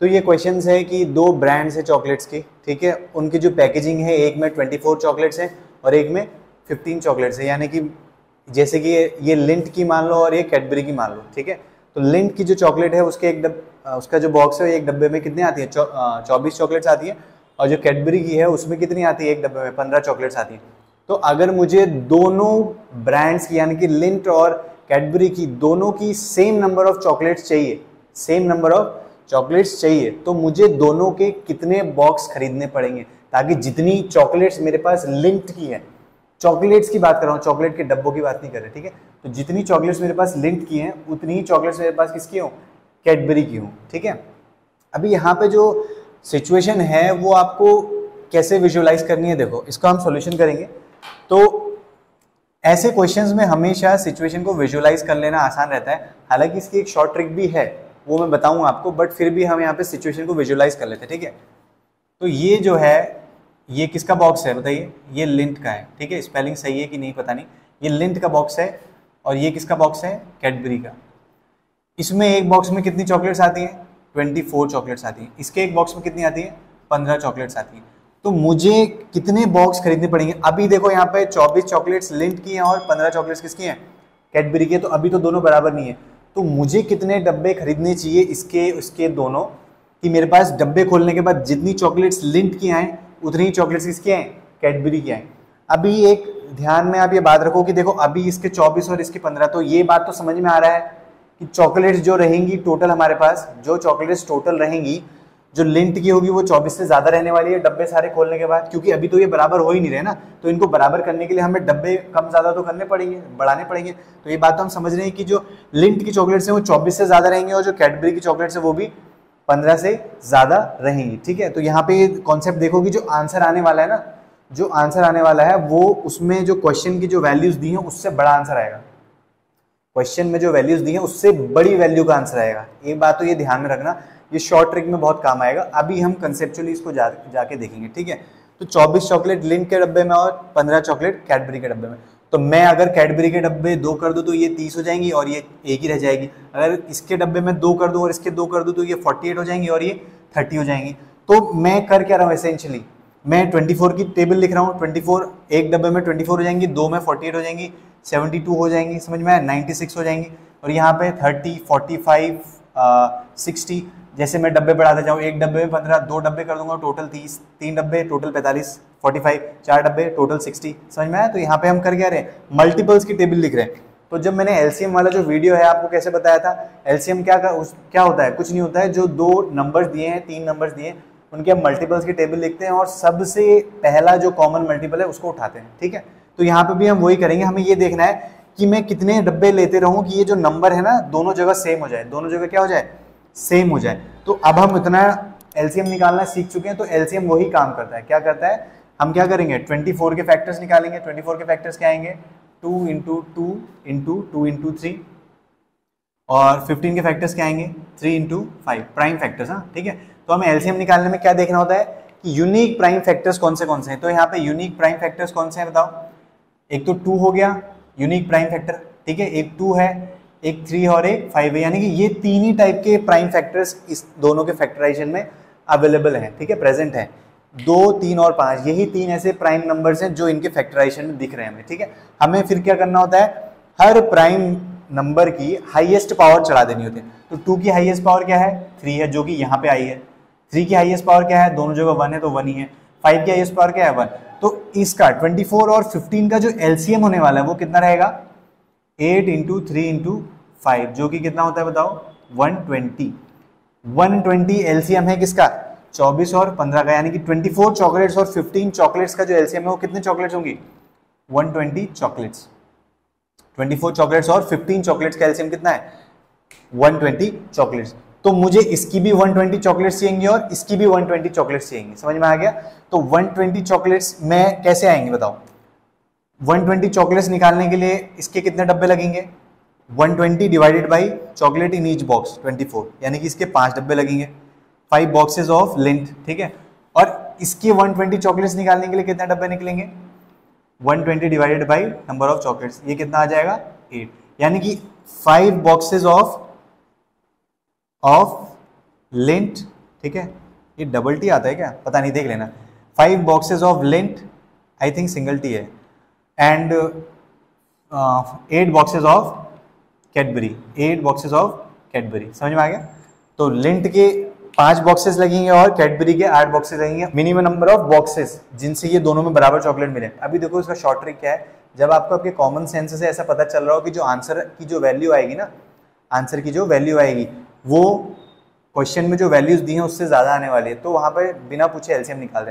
तो ये क्वेश्चन है कि दो ब्रांड्स है चॉकलेट्स की, ठीक है, उनकी जो पैकेजिंग है एक में 24 चॉकलेट्स हैं और एक में 15 चॉकलेट्स है, यानी कि जैसे कि ये लिंट की मान लो और ये कैडबरी की मान लो, ठीक है। तो लिंट की जो चॉकलेट है उसके उसका जो बॉक्स है एक डब्बे में कितने आती है, 24 चॉकलेट्स आती है, और जो कैडबरी की है उसमें कितनी आती है, एक डब्बे में 15 चॉकलेट्स आती है। तो अगर मुझे दोनों ब्रांड्स की यानी कि लिंट और कैडबरी की दोनों की सेम नंबर ऑफ चॉकलेट्स चाहिए, सेम नंबर ऑफ चॉकलेट्स चाहिए, तो मुझे दोनों के कितने बॉक्स खरीदने पड़ेंगे, ताकि जितनी चॉकलेट्स मेरे पास लिंट की है, चॉकलेट्स की बात कर रहा हूँ, चॉकलेट के डब्बों की बात नहीं कर रहे, ठीक है। तो जितनी चॉकलेट्स मेरे पास लिंट की हैं उतनी ही चॉकलेट्स मेरे पास किसकी हो, कैडबरी की हो, ठीक है। अभी यहाँ पे जो सिचुएशन है वो आपको कैसे विजुअलाइज करनी है, देखो इसका हम सॉल्यूशन करेंगे। तो ऐसे क्वेश्चंस में हमेशा सिचुएशन को विजुअलाइज कर लेना आसान रहता है, हालांकि इसकी एक शॉर्ट ट्रिक भी है, वो मैं बताऊंगा आपको, बट फिर भी हम यहाँ पे सिचुएशन को विजुअलाइज कर लेते हैं, ठीक है। तो ये जो है ये किसका बॉक्स है बताइए, ये लिंट का है, ठीक है। स्पेलिंग सही है कि नहीं पता नहीं, ये लिंट का बॉक्स है और ये किसका बॉक्स है, कैडबरी का। इसमें एक बॉक्स में कितनी चॉकलेट्स आती हैं, 24 चॉकलेट्स आती हैं। इसके एक बॉक्स में कितनी आती है, 15 चॉकलेट्स आती हैं। तो मुझे कितने बॉक्स खरीदने पड़ेंगे, अभी देखो यहाँ पे 24 चॉकलेट्स लिंट की हैं और 15 चॉकलेट्स किसकी हैं, कैडबरी की, तो अभी तो दोनों बराबर नहीं है। तो मुझे कितने डब्बे खरीदने चाहिए इसके उसके दोनों, कि मेरे पास डब्बे खोलने के बाद जितनी चॉकलेट्स लिंट की आए उतनी ही चॉकलेट्स किसकी आए, कैडबरी की आए। अभी एक ध्यान में आप ये बात रखो कि देखो अभी इसके 24 और इसके 15, तो ये बात तो समझ में आ रहा है कि चॉकलेट्स जो रहेंगी टोटल हमारे पास, जो चॉकलेट्स टोटल रहेंगी जो लिंट की होगी वो 24 से ज्यादा रहने वाली है डब्बे सारे खोलने के बाद, क्योंकि अभी तो ये बराबर हो ही नहीं रहे ना, तो इनको बराबर करने के लिए हमें डब्बे कम ज्यादा तो करने पड़ेंगे, बढ़ाने पड़ेंगे। तो ये बात तो हम समझ रहे हैं कि जो लिंट की चॉकलेट्स हैं वो 24 से ज्यादा रहेंगे और जो कैडबरी की चॉकलेट्स है वो भी 15 से ज्यादा रहेंगी, ठीक है। तो यहाँ पे कॉन्सेप्ट देखो कि जो आंसर आने वाला है ना, जो आंसर आने वाला है वो उसमें जो क्वेश्चन की जो वैल्यूज दी हैं उससे बड़ा आंसर आएगा, क्वेश्चन में जो वैल्यूज दी हैं उससे बड़ी वैल्यू का आंसर आएगा। एक बात तो ये ध्यान में रखना, ये शॉर्ट ट्रिक में बहुत काम आएगा। अभी हम कंसेप्चुअली इसको जाके देखेंगे, ठीक है। तो 24 चॉकलेट लिंट के डब्बे में और 15 चॉकलेट कैडबरी के डब्बे में। तो मैं अगर कैडबरी के डब्बे 2 कर दूं तो ये 30 हो जाएंगी और ये एक ही रह जाएगी। अगर इसके डब्बे में 2 कर दूं और इसके 2 कर दूं तो ये 48 हो जाएंगी और ये 30 हो जाएंगी। तो मैं कर क्या रहा हूँ, एसेंशियली मैं 24 की टेबल लिख रहा हूँ। 24 एक डब्बे में 24 हो जाएंगी, 2 में 48 हो जाएंगी, 72 हो जाएंगी, समझ में आया, 96 हो जाएंगी। और यहाँ पे 30, 45, 60, जैसे मैं डब्बे बढ़ाता जाऊँ, एक डब्बे में 15, 2 डब्बे कर दूंगा टोटल 30, 3 डब्बे टोटल 45, 45, 4 डब्बे टोटल 60, समझ में आया। तो यहाँ पे हम कर क्या रहे हैं, मल्टीपल्स की टेबल लिख रहे हैं। तो जब मैंने एलसीएम वाला जो वीडियो है आपको कैसे बताया था, एलसीएम क्या होता है, कुछ नहीं होता है, जो 2 नंबर्स दिए हैं, 3 नंबर्स दिए हैं, उनके हम मल्टीपल्स की टेबल लिखते हैं और सबसे पहला जो कॉमन मल्टीपल है उसको उठाते हैं, ठीक है। तो यहाँ पे भी हम वही करेंगे। हमें ये देखना है कि मैं कितने डब्बे लेते रहूं कि ये जो नंबर है ना दोनों जगह सेम हो जाए, दोनों जगह क्या हो जाए, सेम हो जाए। तो अब हम इतना एलसीएम निकालना सीख चुके हैं, तो एलसीएम वही काम करता है। क्या करता है, हम क्या करेंगे, 24 के फैक्टर्स निकालेंगे। 24 के फैक्टर्स क्या आएंगे, 2 इंटू 2 इंटू 2 इंटू 3, और 15 के फैक्टर्स क्या आएंगे, 3 इंटू 5, प्राइम फैक्टर्स, हाँ ठीक है। तो हमें एलसीएम निकालने में क्या देखना होता है कि यूनिक प्राइम फैक्टर्स कौन से हैं। तो यहाँ पे यूनिक प्राइम फैक्टर्स कौन से हैं बताओ, एक तो 2 हो गया यूनिक प्राइम फैक्टर, ठीक है, एक 2 है, एक 3 और एक 5 है, यानी कि ये 3 ही टाइप के प्राइम फैक्टर्स इस दोनों के फैक्टराइजेशन में अवेलेबल हैं, ठीक है, प्रेजेंट है। 2, 3 और 5 यही 3 ऐसे प्राइम नंबर्स हैं जो इनके फैक्टराइजेशन में दिख रहे हैं हमें, ठीक है। हमें फिर क्या करना होता है, हर प्राइम नंबर की हाईएस्ट पावर चढ़ा देनी होती है। तो 2 की हाईएस्ट पावर क्या है, 3 है, जो कि यहाँ पे आई है। 3 की हाईएस्ट पावर क्या है, दोनों जगह 1 है तो 1 ही है। 5 की हाईएस्ट पावर क्या है, 1। तो इसका 24 और 15 का जो एलसीएम होने वाला है वो कितना रहेगा, 8 इंटू 3 इंटू 5, जो कि कितना होता है बताओ, 120। 120 एलसीएम है किसका, 24 और 15 का, यानी कि 24 चॉकलेट्स और 15 चॉकलेट्स का जो एलसीएम है वो कितने चॉकलेट्स होंगी, 120 चॉकलेट्स। 24 चॉकलेट्स और 15 चॉकलेट्स का एलसीएम कितना है, 120 चॉकलेट्स। तो मुझे इसकी भी 120 चॉकलेट्स चाहिए और इसकी भी 120 चॉकलेट्स चाहिए, समझ में आ गया। तो 120 चॉकलेट्स में कैसे आएंगे बताओ, 120 चॉकलेट्स निकालने के लिए इसके कितने डब्बे लगेंगे, 120 divided by chocolate in each box 24, यानी कि इसके 5 डब्बे लगेंगे, 5 बॉक्सेस ऑफ लिंट, ठीक है। और इसके 120 चॉकलेट्स निकालने के लिए कितने डब्बे निकलेंगे, 120 divided by number of chocolates, ये कितना आ जाएगा, 8, यानी कि 5 बॉक्सेस ऑफ लिंट ठीक है, ये डबल टी आता है क्या पता नहीं, देख लेना। 5 boxes of Lindt, I think single tea है, and 8 boxes of Cadbury, 8 boxes of Cadbury, समझ में आ गया। तो लिंट के 5 बॉक्सेस लगेंगे और कैडबरी के 8 बॉक्सेस लगेंगे, मिनिमम नंबर ऑफ बॉक्सेस जिनसे ये दोनों में बराबर चॉकलेट मिले। अभी देखो इसका शॉर्ट ट्रिक क्या है, जब आपको आपके कॉमन सेंस से ऐसा पता चल रहा हो कि जो आंसर की जो वैल्यू आएगी ना, आंसर की जो वैल्यू आएगी वो क्वेश्चन में जो वैल्यूज दी हैं उससे ज्यादा आने वाली है, तो वहां पर बिना पूछे एलसीएम निकाल देना।